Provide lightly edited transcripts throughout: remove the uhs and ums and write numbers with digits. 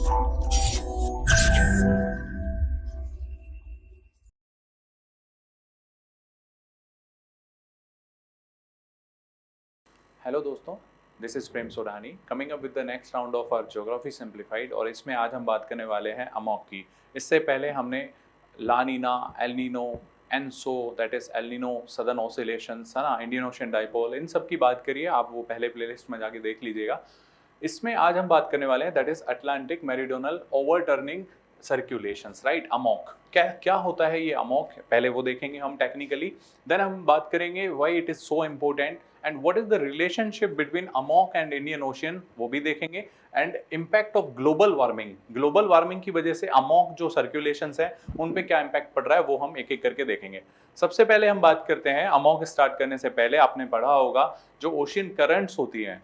Hello दोस्तों, this is Prem Sodani coming up with the next round of our geography simplified. और इसमें आज हम बात करने वाले हैं अमोक की। इससे पहले हमने La Nina, El Nino, ENSO that is El Nino, southern oscillations, है ना, इंडियन ओशन डाइपोल, इन सब की बात करिए। आप वो पहले प्लेलिस्ट में जाके देख लीजिएगा। इसमें आज हम बात करने वाले हैं that is Atlantic meridional overturning circulations, right. Amok क्या क्या होता है ये अमोक, पहले वो देखेंगे हम टेक्निकली। देन हम बात करेंगे why it is so important and what is the relationship between Amok and Indian ocean, वो भी देखेंगे। And impact of global warming की वजह से अमोक जो सर्कुलेशंस है उन पे क्या इम्पैक्ट पड़ रहा है वो हम एक एक करके देखेंगे। सबसे पहले हम बात करते हैं अमोक स्टार्ट करने से पहले आपने पढ़ा होगा जो ओशियन करंट्स होती हैं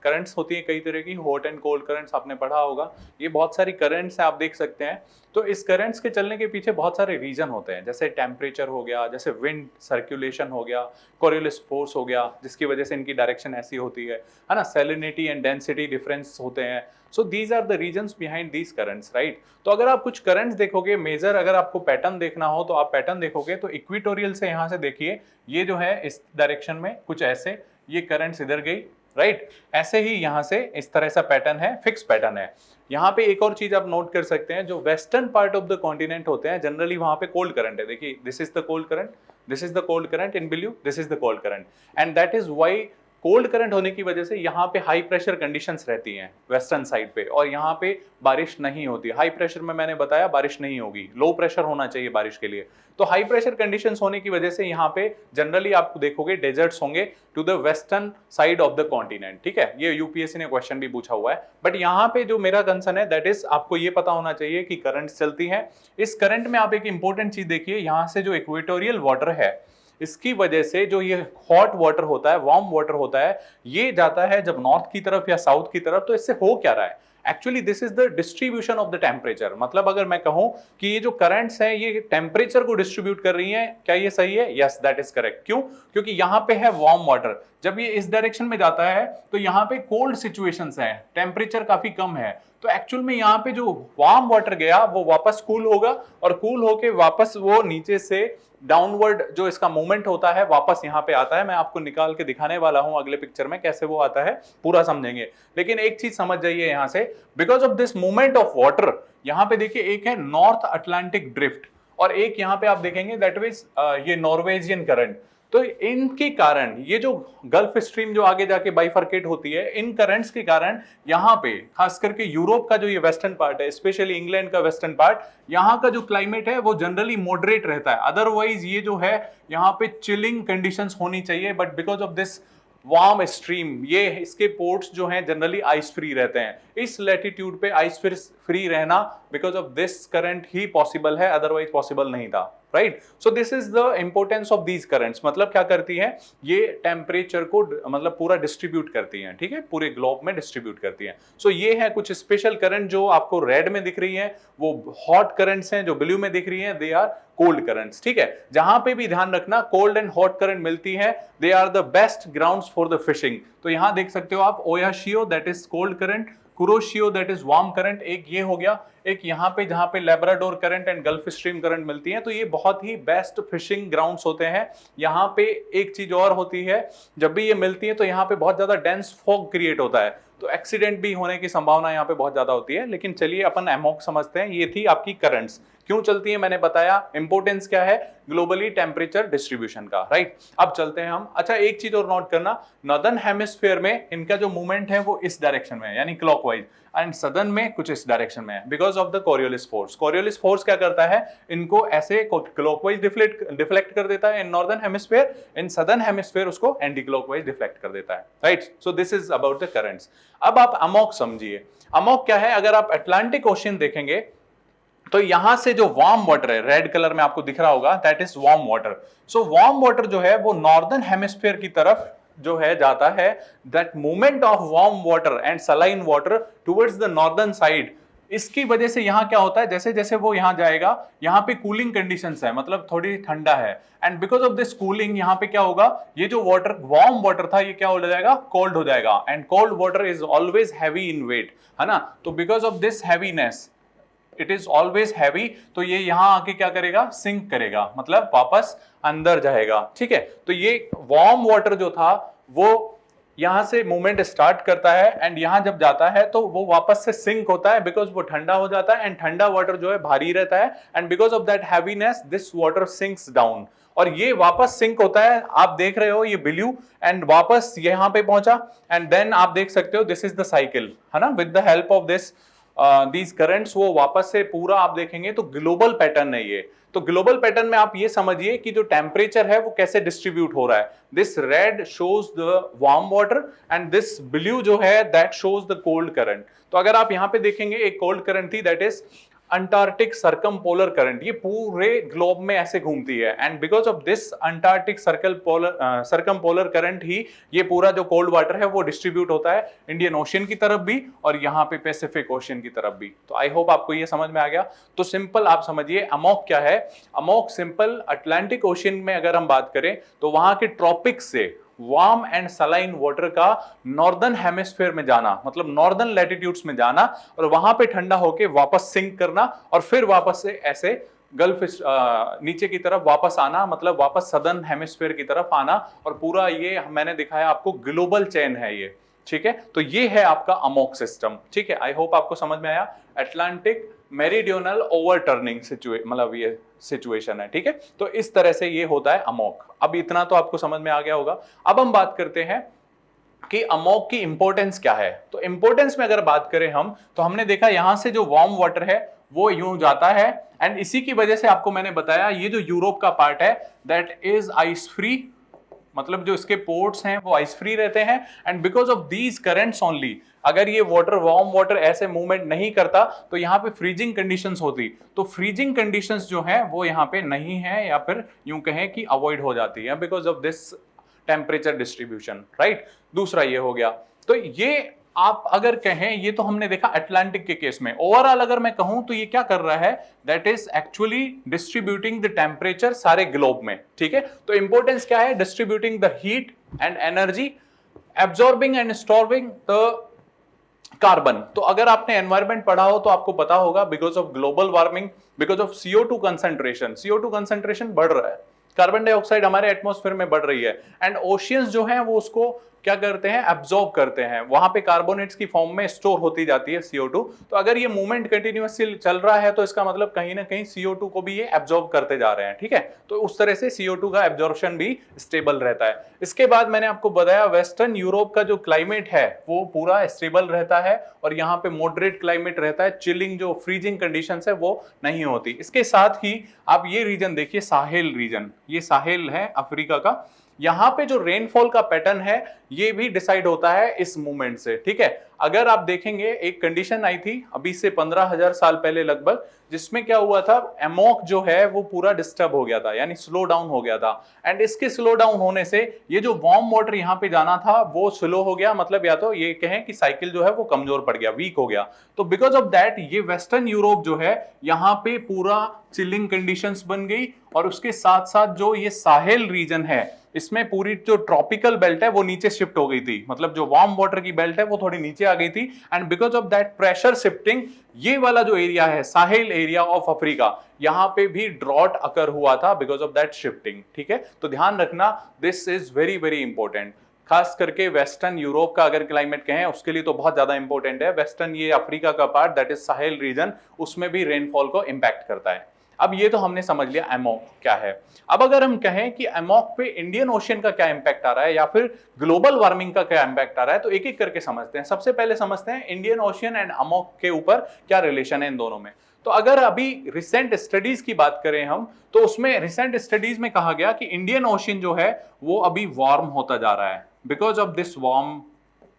कई तरह की, हॉट एंड कोल्ड करंट्स आपने पढ़ा होगा। ये बहुत सारी करंट्स हैं, आप देख सकते हैं। तो इस करंट्स के चलने के पीछे बहुत सारे रीजन होते हैं, जैसे टेम्परेचर हो गया, जैसे विंड सर्कुलेशन हो गया, कोरियोलिस फोर्स हो गया जिसकी वजह से इनकी डायरेक्शन ऐसी होती है ना, सैलिनिटी एंड डेंसिटी डिफरेंस होते हैं। So these are the reasons behind these currents, right. तो अगर आप कुछ करंट्स देखोगे मेजर, अगर आपको पैटर्न देखना हो तो आप पैटर्न देखोगे तो इक्वेटोरियल से यहाँ से देखिए, ये जो है इस डायरेक्शन में कुछ ऐसे, ये करंट्स इधर गई, राइट। ऐसे ही यहाँ से इस तरह सा पैटर्न है, फिक्स पैटर्न है। यहाँ पे एक और चीज आप नोट कर सकते हैं, जो western part of the continent होते हैं जनरली वहां पे कोल्ड करंट है। देखिए, this is the cold current, this is the cold current in blue, this is the cold current. And that is why cold current होने की वजह से यहाँ पे हाई प्रेशर कंडीशंस रहती हैं वेस्टर्न साइड पे, और यहाँ पे बारिश नहीं होती। हाई प्रेशर में मैंने बताया बारिश नहीं होगी, लो प्रेशर होना चाहिए बारिश के लिए। तो हाई प्रेशर कंडीशंस होने की वजह से यहाँ पे जनरली आप देखोगे डेजर्ट्स होंगे to the western side of the continent, ठीक है। ये यूपीएससी ने क्वेश्चन भी पूछा हुआ है। बट यहाँ पे जो मेरा कंसर्न है दैट इज आपको ये पता होना चाहिए कि करंट चलती है। इस करंट में आप एक इंपॉर्टेंट चीज देखिए, यहाँ से जो इक्वेटोरियल वाटर है इसकी वजह से जो ये हॉट वाटर होता है, वार्म वाटर होता है, ये जाता है जब नॉर्थ की तरफ या साउथ की तरफ। तो इससे हो क्या रहा है, actually this is the distribution of the temperature. मतलब अगर मैं कहूं कि ये जो करंट्स हैं ये टेम्परेचर को डिस्ट्रीब्यूट कर रही हैं, क्या ये सही है? Yes, that is correct. क्यों? क्योंकि यहाँ पे है वार्म वाटर, जब ये इस डायरेक्शन में जाता है तो यहाँ पे कोल्ड सिचुएशंस है, टेम्परेचर काफी कम है। तो एक्चुअल में यहाँ पे जो वार्म वाटर गया वो वापस कूल होगा, और कूल होके वापस वो नीचे से डाउनवर्ड जो इसका मूवमेंट होता है वापस यहाँ पे आता है। मैं आपको निकाल के दिखाने वाला हूं अगले पिक्चर में कैसे वो आता है, पूरा समझेंगे। लेकिन एक चीज समझ जाइए यहाँ से, because of this movement of water, यहाँ पे देखिए एक है नॉर्थ अटलांटिक ड्रिफ्ट और एक यहाँ पे आप देखेंगे दैट इज ये नॉर्वेजियन करंट। तो इनके कारण ये जो गल्फ स्ट्रीम जो आगे जाके बाइफर्केट होती है, इन करंट्स के कारण यहाँ पे खास करके यूरोप का जो ये वेस्टर्न पार्ट है, स्पेशली इंग्लैंड का वेस्टर्न पार्ट, यहाँ का जो क्लाइमेट है वो जनरली मॉडरेट रहता है। अदरवाइज ये जो है यहाँ पे चिलिंग कंडीशंस होनी चाहिए, but because of this warm stream, ये इसके पोर्ट्स जो हैं जनरली आइस फ्री रहते हैं। इस लैटिट्यूड पे आइस फ्री रहना because of this current he possible है, अदरवाइज पॉसिबल नहीं था, right. So this is the importance of these currents. मतलब क्या करती है, ये टेम्परेचर को मतलब पूरा डिस्ट्रीब्यूट करती हैं, ठीक है, पूरे ग्लोब में डिस्ट्रीब्यूट करती हैं। सो ये है कुछ स्पेशल करंट जो आपको रेड में दिख रही है, वो हॉट करंट्स हैं। जो ब्लू में दिख रही है दे आर कोल्ड करंट्स, ठीक है। जहां पे भी ध्यान रखना कोल्ड एंड हॉट करंट मिलती है, they are the best grounds for the fishing. तो यहां देख सकते हो आप, Oyashio that is cold current, Kuroshio that is warm current, एक ये हो गया। एक यहाँ पे जहां पे Labrador current and Gulf Stream current मिलती है, तो ये बहुत ही बेस्ट फिशिंग ग्राउंड्स होते हैं। यहाँ पे एक चीज और होती है, जब भी ये मिलती है तो यहाँ पे बहुत ज्यादा डेंस फॉग क्रिएट होता है, तो एक्सीडेंट भी होने की संभावना यहाँ पे बहुत ज्यादा होती है। लेकिन चलिए अपन अमोक समझते हैं। ये थी आपकी करंट्स, क्यों चलती है मैंने बताया, इंपोर्टेंस क्या है, ग्लोबली टेम्परेचर डिस्ट्रीब्यूशन का, राइट। अब चलते हैं हम। अच्छा, एक चीज और नोट करना, नॉर्दर्न हेमिस्फीयर में इनका जो मूवमेंट है वो इस डायरेक्शन में है, यानी क्लॉकवाइज, एंड सदर्न में कुछ इस डायरेक्शन में है because of the Coriolis force. Coriolis force क्या करता है, इनको ऐसे क्लॉकवाइज डिफ्लेक्ट कर देता है इन northern hemisphere, in southern hemisphere उसको एंटी क्लॉकवाइज डिफ्लेक्ट कर देता है, right. So this is about the currents. अब आप अमोक समझिए। अमोक क्या है, अगर आप अटलांटिक ओशियन देखेंगे तो यहां से जो वार्म वाटर है, रेड कलर में आपको दिख रहा होगा, that is warm water. So warm water जो है वो नॉर्दर्न हेमिस्फीयर की तरफ जो है जाता है। That movement of warm water and saline water towards the northern side, इसकी वजह से यहाँ क्या होता है, जैसे जैसे वो यहाँ जाएगा, यहाँ पे कूलिंग कंडीशंस है, मतलब थोड़ी ठंडा है, and because of this cooling यहाँ पे क्या होगा, ये जो वाटर वार्म वाटर था ये क्या हो जाएगा, कोल्ड हो जाएगा। And cold water is always heavy in weight, है ना। तो because of this heaviness it is always heavy, तो ये यहां आके क्या करेगा, सिंक करेगा, मतलब वापस अंदर जाएगा। ठीक है, तो ये वार्म वाटर जो था वो यहां से मूवमेंट स्टार्ट करता है एंड यहां जब जाता है तो वो वापस से सिंक होता है, बिकॉज वो ठंडा हो जाता है एंड ठंडा वाटर जो है भारी रहता है and because of that heaviness this water sinks down, और ये वापस सिंक होता है। आप देख रहे हो ये ब्लू एंड वापस यहां पे पहुंचा एंड देन आप देख सकते हो दिस इज द साइकिल, है ना, with the help of this these currents वो वापस से पूरा आप देखेंगे तो ग्लोबल पैटर्न है ये। तो ग्लोबल पैटर्न में आप ये समझिए कि जो टेम्परेचर है वो कैसे डिस्ट्रीब्यूट हो रहा है। This red shows the warm water and this blue जो है that shows the cold current. तो अगर आप यहां पे देखेंगे एक कोल्ड करंट थी, that is Antarctic circumpolar current, ये पूरे ग्लोब में ऐसे घूमती है and because of this Antarctic circumpolar current ही ये पूरा जो कोल्ड वाटर है वो डिस्ट्रीब्यूट होता है इंडियन ओशियन की तरफ भी और यहाँ पे पैसिफिक ओशियन की तरफ भी। तो आई होप आपको ये समझ में आ गया। तो सिंपल आप समझिए अमोक क्या है। अमोक सिंपल अटलांटिक ओशियन में अगर हम बात करें तो वहां के ट्रॉपिक्स से वार्म एंड सलाइन वाटर का नॉर्दर्न हेमिस्फीयर में जाना, मतलब नॉर्दर्न लैटिट्यूड्स में जाना और वहां पे ठंडा होके वापस सिंक करना और फिर वापस से ऐसे गल्फ नीचे की तरफ वापस आना, मतलब वापस सदर्न हेमिस्फीयर की तरफ आना, और पूरा ये मैंने दिखाया आपको ग्लोबल चेन है ये। ठीक है, तो ये है आपका अमोक सिस्टम। ठीक है, आई होप आपको समझ में आया। अटलांटिक मेरिडियोनल ओवरटर्निंग मतलब ये सिचुएशन है। ठीक है, तो इस तरह से ये होता है अमोक। अब इतना तो आपको समझ में आ गया होगा। अब हम बात करते हैं कि अमोक की इंपॉर्टेंस क्या है। तो इंपॉर्टेंस में अगर बात करें हम, तो हमने देखा यहां से जो वार्म वाटर है वो यूं जाता है एंड इसी की वजह से आपको मैंने बताया ये जो यूरोप का पार्ट है दैट इज आइस फ्री, मतलब जो इसके पोर्ट्स हैं वो आइस फ्री रहते हैं and because of these currents only, अगर ये वाटर वार्म वाटर ऐसे मूवमेंट नहीं करता तो यहाँ पे फ्रीजिंग कंडीशंस होती। तो फ्रीजिंग कंडीशंस जो है वो यहाँ पे नहीं है, या फिर यूं कहें कि अवॉइड हो जाती है because of this temperature distribution, right. दूसरा ये हो गया। तो ये आप अगर कहें, ये तो हमने देखा अटलांटिक के केस में। ओवरऑल अगर मैं कहूं तो ये क्या कर रहा है, that is actually distributing the temperature सारे ग्लोब में। ठीक है, तो इंपॉर्टेंस क्या है, distributing the heat and energy, absorbing and storing the carbon. तो अगर आपने एनवायरमेंट पढ़ा हो तो आपको पता होगा because of global warming, because of CO2 concentration, CO2 concentration बढ़ रहा है, कार्बन डाइऑक्साइड हमारे एटमॉस्फेयर में बढ़ रही है एंड ओशियंस जो हैं वो उसको क्या करते हैं, एब्जॉर्ब करते हैं, वहां पे कार्बोनेट्स की फॉर्म में स्टोर होती जाती है CO2। तो अगर ये मूवमेंट कंटिन्यूअसली चल रहा है तो इसका मतलब कहीं ना कहीं CO2 को भी ये एब्जॉर्ब करते जा रहे हैं। ठीक है, तो उस तरह से CO2 का एब्जॉर्प्शन भी स्टेबल रहता है। इसके बाद मैंने आपको बताया वेस्टर्न यूरोप का जो क्लाइमेट है वो पूरा स्टेबल रहता है और यहाँ पे मॉडरेट क्लाइमेट रहता है, चिलिंग जो फ्रीजिंग कंडीशंस है वो नहीं होती। इसके साथ ही आप ये रीजन देखिए, साहेल रीजन, ये साहेल है अफ्रीका का, यहां पे जो रेनफॉल का पैटर्न है ये भी डिसाइड होता है इस मूवमेंट से। ठीक है, अगर आप देखेंगे एक कंडीशन आई थी अभी से 15,000 साल पहले लगभग, जिसमें क्या हुआ था, अमोक जो है वो पूरा डिस्टर्ब हो गया था, यानी स्लो डाउन हो गया था एंड इसके स्लो डाउन होने से ये जो वार्म वाटर यहाँ पे जाना था वो स्लो हो गया, मतलब या तो ये कहें कि साइकिल जो है वो कमजोर पड़ गया, वीक हो गया। तो बिकॉज ऑफ दैट ये वेस्टर्न यूरोप जो है यहाँ पे पूरा चिलिंग कंडीशंस बन गई और उसके साथ साथ जो ये साहेल रीजन है इसमें पूरी जो ट्रॉपिकल बेल्ट है वो नीचे शिफ्ट हो गई थी, मतलब जो वार्म वाटर की बेल्ट है वो थोड़ी नीचे आ गई थी and because of that pressure shifting ये वाला जो एरिया है साहेल एरिया ऑफ अफ्रीका, यहां पे भी ड्रॉट अकर हुआ था बिकॉज ऑफ दैट शिफ्टिंग। ठीक है, तो ध्यान रखना, this is very very important, खास करके वेस्टर्न यूरोप का अगर क्लाइमेट कहें उसके लिए तो बहुत ज्यादा इंपॉर्टेंट है। वेस्टर्न ये अफ्रीका का part that is Sahel region, उसमें भी रेनफॉल को इंपैक्ट करता है। अब ये तो हमने समझ लिया अमोक क्या है। अब अगर हम कहें कि अमोक पे इंडियन ओशियन का क्या इंपैक्ट आ रहा है या फिर ग्लोबल वार्मिंग का क्या इंपैक्ट आ रहा है, तो एक एक करके समझते हैं। सबसे पहले समझते हैं इंडियन ओशियन एंड अमोक के ऊपर क्या रिलेशन है इन दोनों में। तो अगर अभी रिसेंट स्टडीज की बात करें हम, तो उसमें रिसेंट स्टडीज में कहा गया कि इंडियन ओशियन जो है वो अभी वार्म होता जा रहा है because of this warm,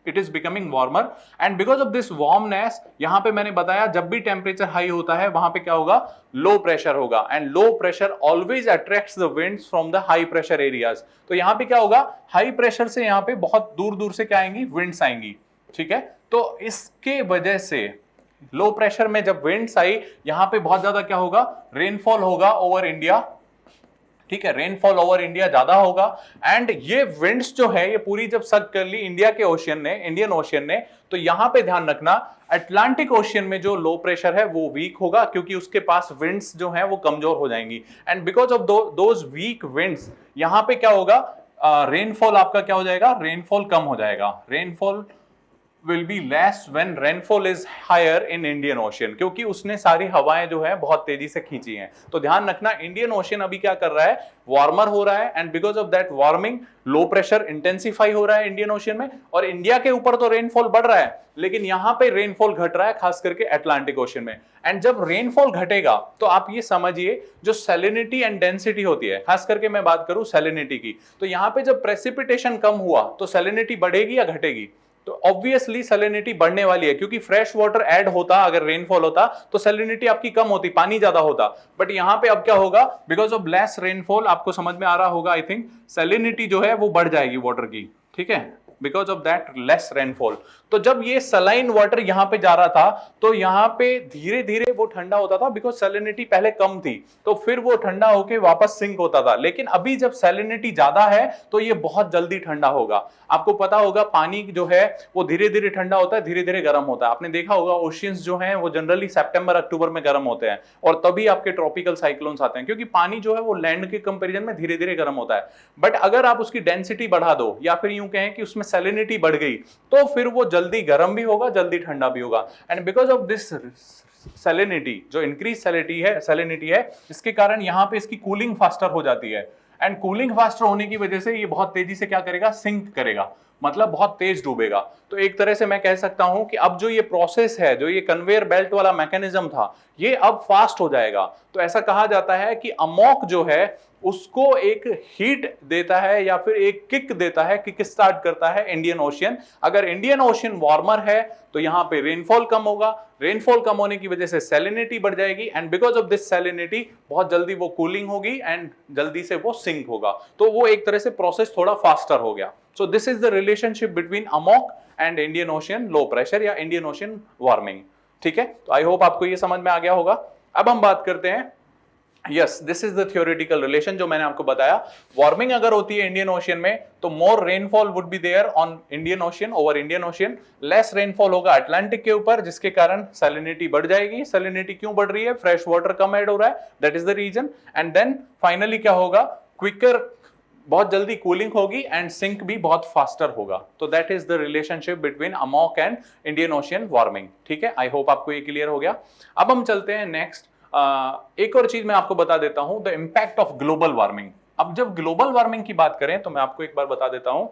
it is becoming warmer and because of this warmness, यहां पे मैंने बताया जब भी टेम्परेचर हाई होता है वहां पे क्या होगा, लो प्रेशर होगा and low pressure always attracts the winds from the high pressure areas. तो यहां पे क्या होगा, हाई प्रेशर से यहां पे बहुत दूर दूर से क्या आएंगी, विंड्स आएंगी। ठीक है, तो इसके वजह से लो प्रेशर में जब विंड्स आई यहां पे बहुत ज्यादा क्या होगा, रेनफॉल होगा ओवर इंडिया। ठीक है, रेनफॉल ओवर इंडिया ज्यादा होगा। एंड ये विंड्स जो है ये पूरी जब सक कर ली इंडिया के ओशियन ने, इंडियन ओशियन ने, तो यहां पे ध्यान रखना अटलांटिक ओशियन में जो लो प्रेशर है वो वीक होगा, क्योंकि उसके पास विंड्स जो है वो कमजोर हो जाएंगी। And because of those weak winds यहां पे क्या होगा, रेनफॉल आपका क्या हो जाएगा, रेनफॉल कम हो जाएगा। Rainfall will be less when rainfall is higher in Indian Ocean, क्योंकि उसने सारी हवाएं जो है बहुत तेजी से खींची हैं। तो ध्यान रखना इंडियन ओशियन अभी क्या कर रहा है, वार्मर हो रहा है, and because of that warming low pressure intensify हो रहा है इंडियन ओशियन में, और इंडिया के ऊपर तो रेनफॉल बढ़ रहा है, लेकिन यहां पे रेनफॉल घट रहा है खास करके अटलांटिक ओशियन में। एंड जब रेनफॉल घटेगा तो आप ये समझिए जो सैलिनिटी एंड डेंसिटी होती है, खास करके मैं बात करूं सैलिनिटी की, तो यहां पे जब प्रेसिपिटेशन कम हुआ तो सैलिनिटी बढ़ेगी या घटेगी, तो ऑब्वियसली सैलिनिटी बढ़ने वाली है, क्योंकि फ्रेश वाटर ऐड होता, अगर रेनफॉल होता तो सैलिनिटी आपकी कम होती, पानी ज्यादा होता। बट यहां पे अब क्या होगा, बिकॉज ऑफ लेस रेनफॉल, आपको समझ में आ रहा होगा आई थिंक, सैलिनिटी जो है वो बढ़ जाएगी वाटर की, ठीक है, because of that less rainfall. तो जब ये सलाइन वाटर यहां पे जा रहा था तो यहां पे धीरे धीरे वो ठंडा होता था, बिकॉज सैलिनिटी पहले कम थी, तो फिर वो ठंडा होके वापस सिंक होता था। लेकिन अभी जब सैलिनिटी ज्यादा है तो ये बहुत जल्दी ठंडा होगा। आपको पता होगा पानी जो है वो धीरे धीरे ठंडा होता है, धीरे धीरे गर्म होता है। आपने देखा होगा ओशियंस जो हैं वो जनरली सितंबर अक्टूबर में गर्म होते हैं, और तभी आपके ट्रॉपिकल साइक्लोन्स आते हैं, क्योंकि पानी जो है वो लैंड के कंपैरिजन में धीरे धीरे गर्म होता है। बट अगर आप उसकी डेंसिटी बढ़ा दो, या फिर यूं कहें कि उसमें सैलिनिटी बढ़ गई, तो फिर वो जल्दी गर्म भी होगा, जल्दी ठंडा भी होगा। And because of this salinity, जो इंक्रीज सैलिनिटी है, इसके कारण यहां पे इसकी कूलिंग फास्टर हो जाती है। एंड कूलिंग फास्टर होने की वजह से ये बहुत तेजी से क्या करेगा, सिंक करेगा, मतलब बहुत तेज डूबेगा। तो एक तरह से मैं कह सकता हूं कि अब जो ये प्रोसेस है, जो ये कन्वेयर बेल्ट वाला मैकेनिज्म था, ये अब फास्ट हो जाएगा। तो ऐसा कहा जाता है कि अमोक जो है उसको एक हीट देता है, या फिर एक किक देता है, किक स्टार्ट करता है इंडियन ओशियन। अगर इंडियन ओशियन वार्मर है तो यहां पे रेनफॉल कम होगा, रेनफॉल कम होने की वजह से सैलिनिटी बढ़ जाएगी, and because of this salinity बहुत जल्दी वो कूलिंग होगी एंड जल्दी से वो सिंक होगा। तो वो एक तरह से प्रोसेस थोड़ा फास्टर हो गया। So this is the relationship between Amok and Indian ocean low pressure या इंडियन ओशियन वार्मिंग, ठीक है। तो आई होप आपको ये समझ में आ गया होगा। अब हम बात करते हैं, yes this is the theoretical relation जो मैंने आपको बताया। वार्मिंग अगर होती है इंडियन ओशियन में तो more rainfall would be there on Indian ocean over Indian ocean, less rainfall होगा अटलांटिक के ऊपर, जिसके कारण सैलिनिटी बढ़ जाएगी। सैलिनिटी क्यों बढ़ रही है, फ्रेश वाटर कम ऐड हो रहा है, that is the reason. And then finally क्या होगा, क्विकर, बहुत जल्दी कूलिंग होगी, एंड सिंक भी बहुत फास्टर होगा। तो that is the relationship between Amok and Indian ocean warming, ठीक है। आई होप आपको ये क्लियर हो गया। अब हम चलते हैं नेक्स्ट, एक और चीज मैं आपको बता देता हूं, the impact of global warming. अब जब ग्लोबल वार्मिंग की बात करें तो मैं आपको एक बार बता देता हूं,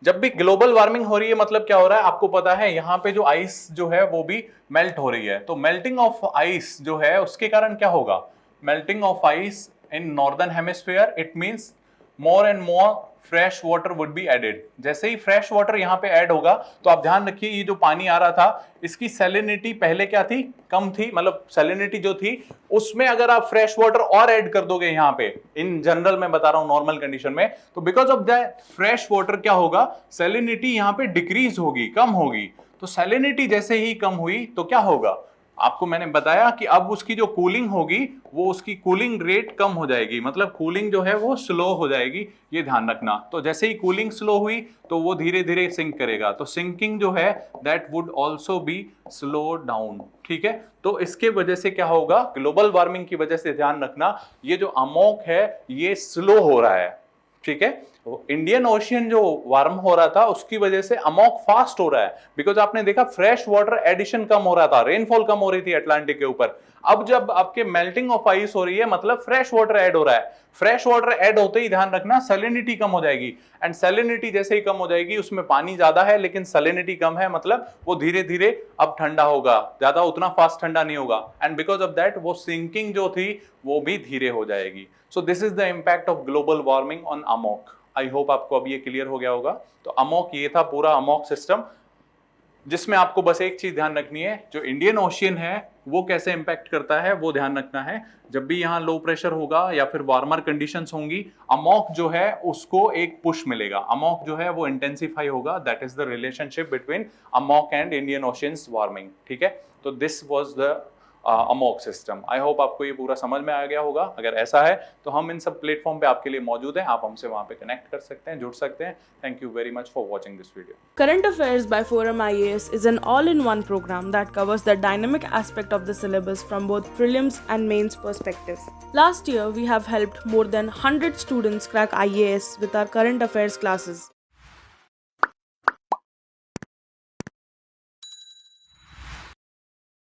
जब भी ग्लोबल वार्मिंग हो रही है मतलब क्या हो रहा है, आपको पता है यहां पे जो आइस जो है वो भी मेल्ट हो रही है। तो मेल्टिंग ऑफ आइस जो है उसके कारण क्या होगा, melting of ice in northern hemisphere, it means more and more fresh water would be added. जैसे ही फ्रेश वाटर यहाँ पे ऐड होगा तो आप ध्यान रखिए, ये जो पानी आ रहा था इसकी सैलिनिटी पहले क्या थी, कम थी, मतलब सैलिनिटी जो थी उसमें अगर आप फ्रेश वाटर और ऐड कर दोगे यहाँ पे, इन जनरल मैं बता रहा हूं नॉर्मल कंडीशन में, तो because of that fresh water क्या होगा, सैलिनिटी यहाँ पे डिक्रीज होगी, कम होगी। तो सैलिनिटी जैसे ही कम हुई तो क्या होगा, आपको मैंने बताया कि अब उसकी जो कूलिंग होगी वो उसकी कूलिंग रेट कम हो जाएगी, मतलब कूलिंग जो है वो स्लो हो जाएगी, ये ध्यान रखना। तो जैसे ही कूलिंग स्लो हुई तो वो धीरे धीरे सिंक करेगा, तो सिंकिंग जो है that would also be slow down, ठीक है। तो इसके वजह से क्या होगा, ग्लोबल वार्मिंग की वजह से ध्यान रखना ये जो अमोक है ये स्लो हो रहा है, ठीक है। इंडियन ओशियन जो वार्म हो रहा था उसकी वजह से अमोक फास्ट हो रहा है, बिकॉज आपने देखा फ्रेश वाटर एडिशन कम हो रहा था, रेनफॉल कम हो रही थी अटलांटिक के ऊपर। अब जब आपके मेल्टिंग ऑफ आइस हो रही है मतलब फ्रेश वाटर ऐड हो रहा है, फ्रेश वाटर ऐड होते ही ध्यान रखना सैलिनिटी कम हो जाएगी, एंड सैलिनिटी जैसे ही कम हो जाएगी, उसमें पानी ज्यादा है लेकिन सैलिनिटी कम है, मतलब वो धीरे धीरे अब ठंडा होगा, ज्यादा उतना फास्ट ठंडा नहीं होगा, एंड बिकॉज ऑफ दैट वो सिंकिंग जो थी वो भी धीरे हो जाएगी। So this is the impact of global warming on Amok. I hope आपको अब ये क्लियर हो गया होगा। तो अमोक ये था पूरा अमोक सिस्टम, जिसमें आपको बस एक चीज ध्यान रखनी है, जो इंडियन ओशियन है वो कैसे इंपैक्ट करता है वो ध्यान रखना है। जब भी यहाँ लो प्रेशर होगा या फिर वार्मर कंडीशंस होंगी, अमोक जो है उसको एक पुश मिलेगा, अमोक जो है वो इंटेंसिफाई होगा। That is the relationship between Amok and Indian oceans warming, ठीक है। तो this was the Amok system. I hope आपको ये पूरा समझ में आ गया होगा। अगर ऐसा है तो हम इन सब प्लेटफॉर्म पे आपके लिए मौजूद हैं, आप हमसे वहाँ पे कनेक्ट कर सकते हैं, जुड़ सकते हैं। Thank you very much for watching this video. Current Affairs by Forum IAS is an all-in-one program that covers the dynamic aspect of the syllabus from both prelims and mains perspective. Last year, we have helped more than 100 students crack IAS with our current affairs classes.